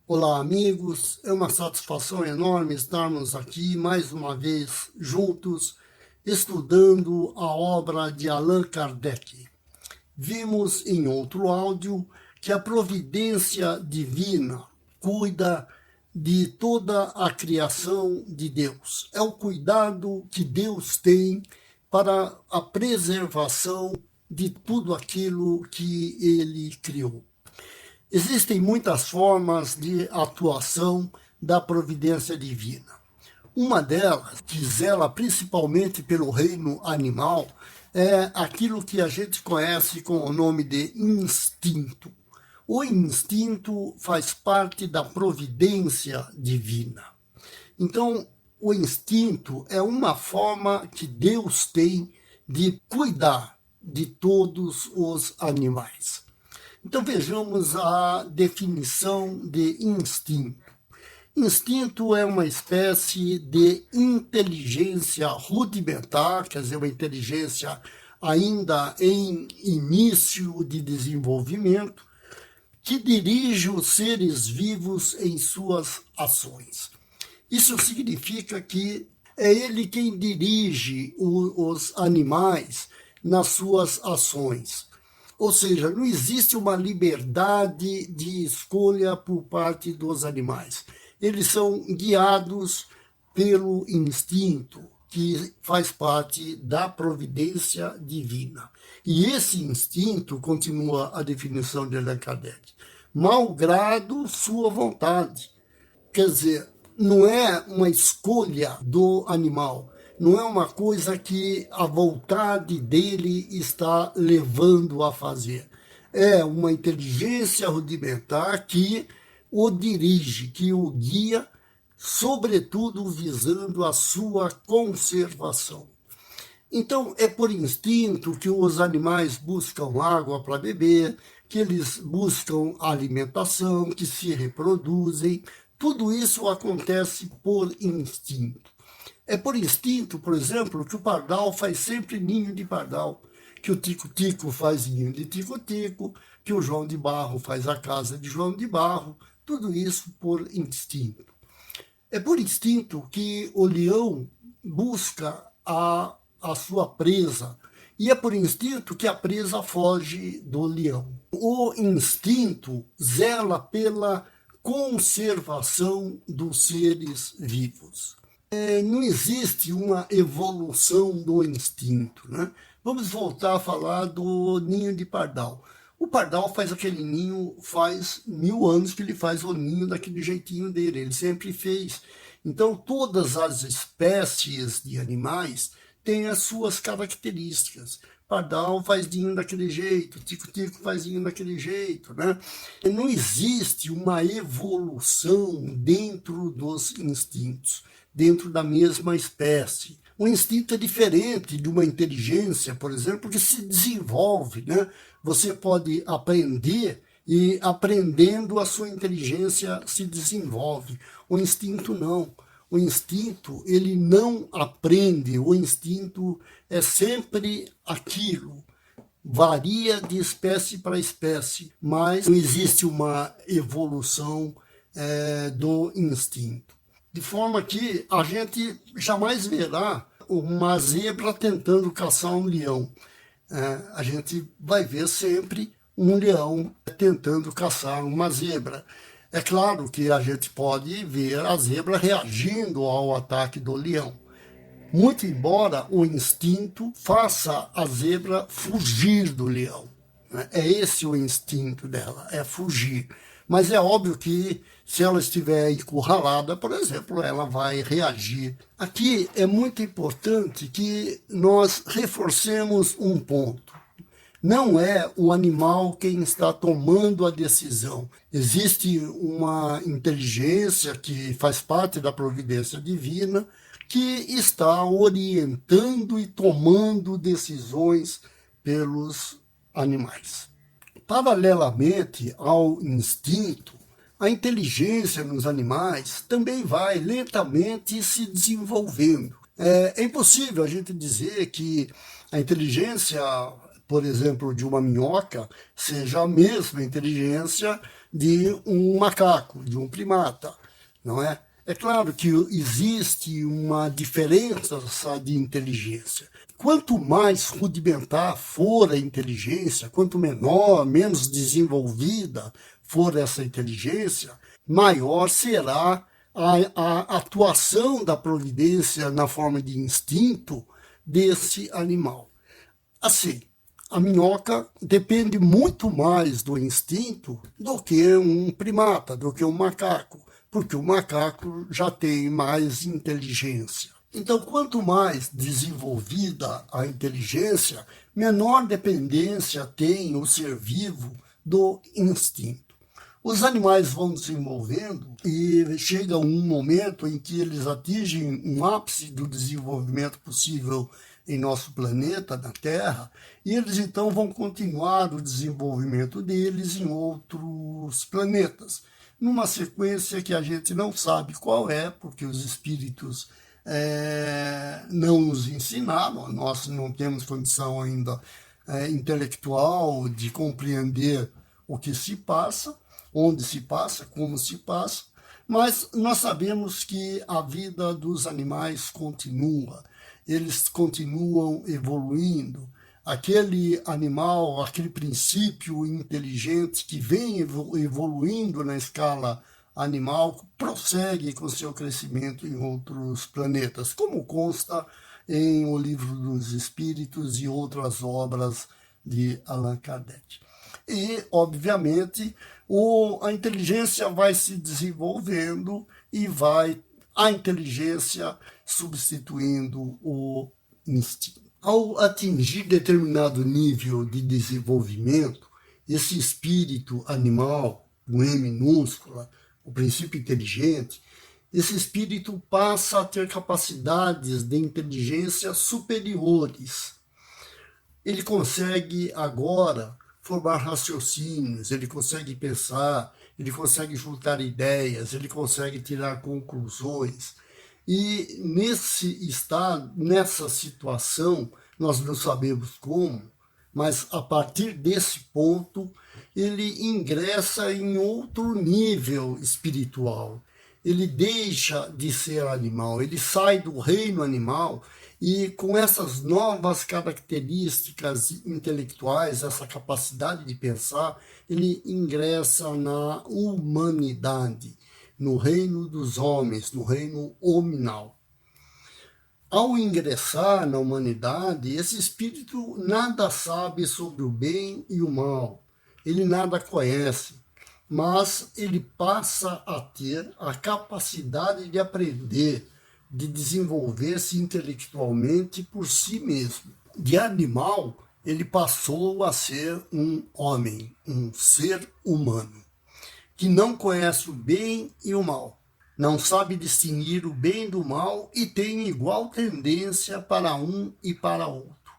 Olá, amigos. É uma satisfação enorme estarmos aqui mais uma vez juntos, estudando a obra de Allan Kardec. Vimos em outro áudio que a providência divina cuida de toda a criação de Deus. É o cuidado que Deus tem para a preservação de tudo aquilo que ele criou. Existem muitas formas de atuação da providência divina. Uma delas, que zela principalmente pelo reino animal, é aquilo que a gente conhece com o nome de instinto. O instinto faz parte da providência divina. Então, o instinto é uma forma que Deus tem de cuidar de todos os animais. Então vejamos a definição de instinto. Instinto é uma espécie de inteligência rudimentar, quer dizer, uma inteligência ainda em início de desenvolvimento, que dirige os seres vivos em suas ações. Isso significa que é ele quem dirige os animais nas suas ações. Ou seja, não existe uma liberdade de escolha por parte dos animais. Eles são guiados pelo instinto, que faz parte da providência divina. E esse instinto, continua a definição de Allan Kardec, malgrado sua vontade. Quer dizer, não é uma escolha do animal, não é uma coisa que a vontade dele está levando a fazer. É uma inteligência rudimentar que o dirige, que o guia, sobretudo visando a sua conservação. Então, é por instinto que os animais buscam água para beber, que eles buscam alimentação, que se reproduzem. Tudo isso acontece por instinto. É por instinto, por exemplo, que o pardal faz sempre ninho de pardal, que o tico-tico faz ninho de tico-tico, que o João de Barro faz a casa de João de Barro, tudo isso por instinto. É por instinto que o leão busca a sua presa, e é por instinto que a presa foge do leão. O instinto zela pela conservação dos seres vivos. Não existe uma evolução do instinto, né? Vamos voltar a falar do ninho de pardal. O pardal faz aquele ninho, faz 1000 anos que ele faz o ninho daquele jeitinho dele, ele sempre fez. Então, todas as espécies de animais têm as suas características. Pardal faz ninho daquele jeito, tico-tico faz ninho daquele jeito, né? E não existe uma evolução dentro dos instintos, dentro da mesma espécie. O instinto é diferente de uma inteligência, por exemplo, que se desenvolve, né? Você pode aprender e, aprendendo, a sua inteligência se desenvolve. O instinto não. O instinto, ele não aprende. O instinto é sempre aquilo. Varia de espécie para espécie, mas não existe uma evolução do instinto. De forma que a gente jamais verá uma zebra tentando caçar um leão. A gente vai ver sempre um leão tentando caçar uma zebra. É claro que a gente pode ver a zebra reagindo ao ataque do leão. Muito embora o instinto faça a zebra fugir do leão. É esse o instinto dela, é fugir. Mas é óbvio que se ela estiver encurralada, por exemplo, ela vai reagir. Aqui é muito importante que nós reforcemos um ponto. Não é o animal quem está tomando a decisão. Existe uma inteligência que faz parte da providência divina que está orientando e tomando decisões pelos animais. Paralelamente ao instinto, a inteligência nos animais também vai lentamente se desenvolvendo. É impossível a gente dizer que a inteligência, por exemplo, de uma minhoca seja a mesma inteligência de um macaco, de um primata, não é? É claro que existe uma diferença de inteligência. Quanto mais rudimentar for a inteligência, quanto menor, menos desenvolvida for essa inteligência, maior será a atuação da providência na forma de instinto desse animal. Assim, a minhoca depende muito mais do instinto do que um primata, do que um macaco, porque o macaco já tem mais inteligência. Então, quanto mais desenvolvida a inteligência, menor dependência tem o ser vivo do instinto. Os animais vão desenvolvendo e chega um momento em que eles atingem um ápice do desenvolvimento possível em nosso planeta, na Terra, e eles então vão continuar o desenvolvimento deles em outros planetas, numa sequência que a gente não sabe qual é, porque os espíritos não nos ensinaram, nós não temos condição ainda intelectual de compreender o que se passa, onde se passa, como se passa, mas nós sabemos que a vida dos animais continua, eles continuam evoluindo. Aquele animal, aquele princípio inteligente que vem evoluindo na escala animal, prossegue com seu crescimento em outros planetas, como consta em O Livro dos Espíritos e outras obras de Allan Kardec. E, obviamente, a inteligência vai se desenvolvendo e a inteligência substituindo o instinto. Ao atingir determinado nível de desenvolvimento, esse espírito animal, com E minúscula, o princípio inteligente, esse espírito passa a ter capacidades de inteligência superiores. Ele consegue agora formar raciocínios, ele consegue pensar, ele consegue juntar ideias, ele consegue tirar conclusões. E nesse estado, nessa situação, nós não sabemos como, mas a partir desse ponto, ele ingressa em outro nível espiritual. Ele deixa de ser animal, ele sai do reino animal e com essas novas características intelectuais, essa capacidade de pensar, ele ingressa na humanidade, no reino dos homens, no reino hominal. Ao ingressar na humanidade, esse espírito nada sabe sobre o bem e o mal, ele nada conhece, mas ele passa a ter a capacidade de aprender, de desenvolver-se intelectualmente por si mesmo. De animal, ele passou a ser um homem, um ser humano, que não conhece o bem e o mal, não sabe distinguir o bem do mal e tem igual tendência para um e para outro.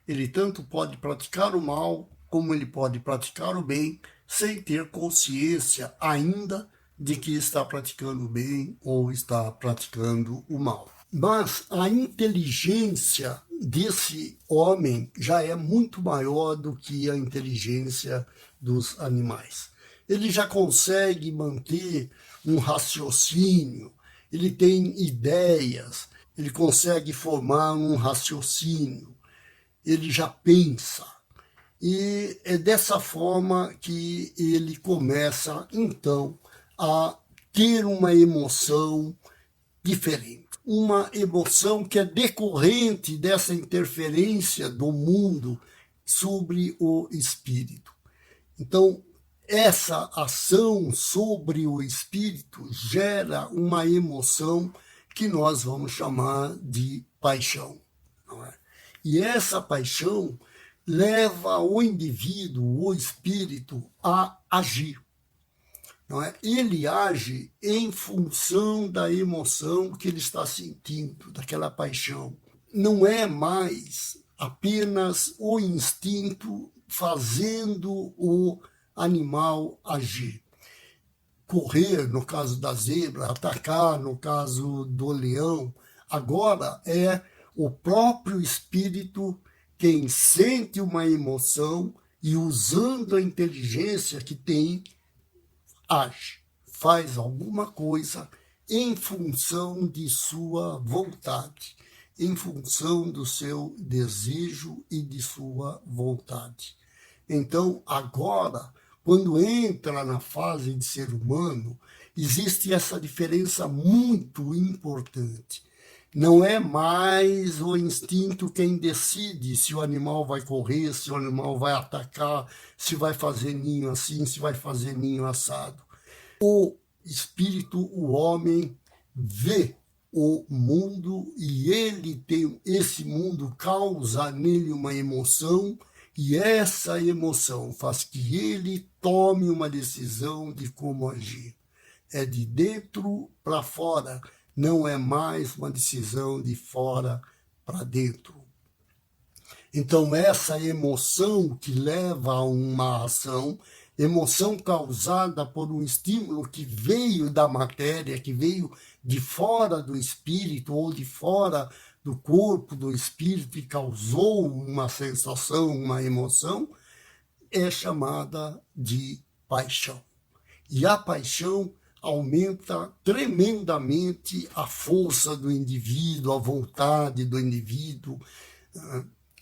Ele tanto pode praticar o mal, como ele pode praticar o bem, sem ter consciência ainda de que está praticando o bem ou está praticando o mal. Mas a inteligência desse homem já é muito maior do que a inteligência dos animais. Ele já consegue manter um raciocínio, ele tem ideias, ele consegue formar um raciocínio, ele já pensa. E é dessa forma que ele começa, então, a ter uma emoção diferente. Uma emoção que é decorrente dessa interferência do mundo sobre o espírito. Então, essa ação sobre o espírito gera uma emoção que nós vamos chamar de paixão. Não é? E essa paixão leva o indivíduo, o espírito, a agir. Não é? Ele age em função da emoção que ele está sentindo, daquela paixão. Não é mais apenas o instinto fazendo o animal agir. Correr, no caso da zebra, atacar, no caso do leão. Agora é o próprio espírito quem sente uma emoção e, usando a inteligência que tem, age, faz alguma coisa em função de sua vontade, em função do seu desejo e de sua vontade. Então, agora, quando entra na fase de ser humano, existe essa diferença muito importante. Não é mais o instinto quem decide se o animal vai correr, se o animal vai atacar, se vai fazer ninho assim, se vai fazer ninho assado. O espírito, o homem, vê o mundo e ele tem esse mundo causa nele uma emoção e essa emoção faz que ele tome uma decisão de como agir. É de dentro para fora, não é mais uma decisão de fora para dentro. Então, essa emoção que leva a uma ação, emoção causada por um estímulo que veio da matéria, que veio de fora do espírito ou de fora do corpo do espírito e causou uma sensação, uma emoção, é chamada de paixão. E a paixão aumenta tremendamente a força do indivíduo, a vontade do indivíduo.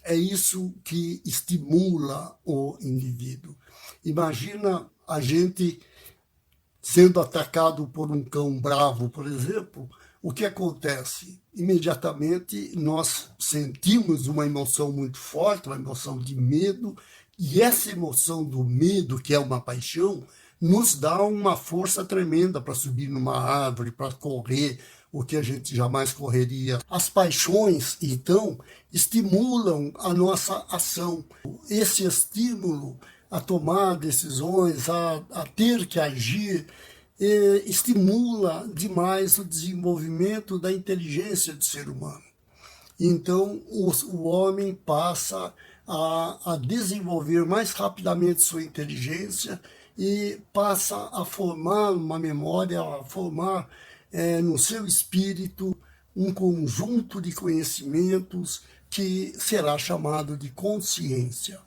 É isso que estimula o indivíduo. Imagina a gente sendo atacado por um cão bravo, por exemplo, o que acontece? Imediatamente nós sentimos uma emoção muito forte, uma emoção de medo, e essa emoção do medo, que é uma paixão, nos dá uma força tremenda para subir numa árvore, para correr, o que a gente jamais correria. As paixões, então, estimulam a nossa ação. Esse estímulo a tomar decisões, a ter que agir, estimula demais o desenvolvimento da inteligência do ser humano. Então, o homem passa a desenvolver mais rapidamente sua inteligência e passa a formar uma memória, a formar no seu espírito um conjunto de conhecimentos que será chamado de consciência.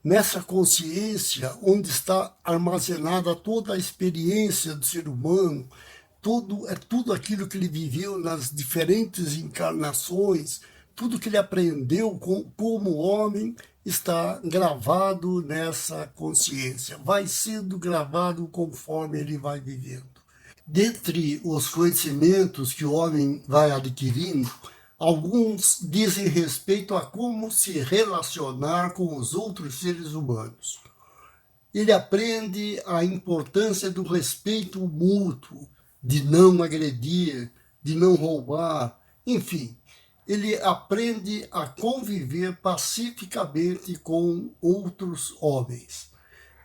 Nessa consciência, onde está armazenada toda a experiência do ser humano, tudo aquilo que ele viveu nas diferentes encarnações, tudo que ele aprendeu como homem está gravado nessa consciência, vai sendo gravado conforme ele vai vivendo. Dentre os conhecimentos que o homem vai adquirindo, alguns dizem respeito a como se relacionar com os outros seres humanos. Ele aprende a importância do respeito mútuo, de não agredir, de não roubar, enfim. Ele aprende a conviver pacificamente com outros homens.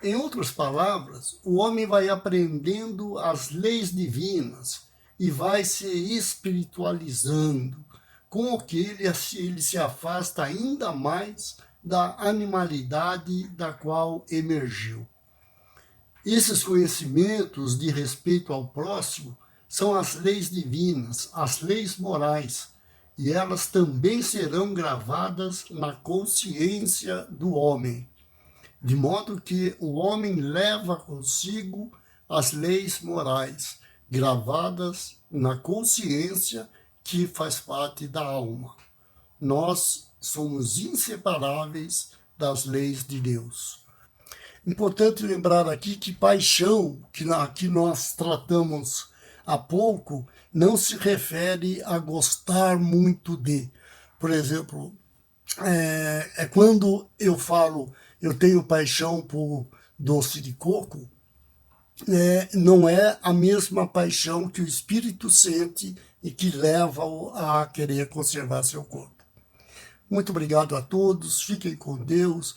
Em outras palavras, o homem vai aprendendo as leis divinas e vai se espiritualizando, com o que ele se afasta ainda mais da animalidade da qual emergiu. Esses conhecimentos de respeito ao próximo são as leis divinas, as leis morais, e elas também serão gravadas na consciência do homem, de modo que o homem leva consigo as leis morais gravadas na consciência que faz parte da alma. Nós somos inseparáveis das leis de Deus. Importante lembrar aqui que paixão, que nós tratamos há pouco, não se refere a gostar muito de. Por exemplo, quando eu falo eu tenho paixão por doce de coco, não é a mesma paixão que o espírito sente e que leva-o a querer conservar seu corpo. Muito obrigado a todos, fiquem com Deus,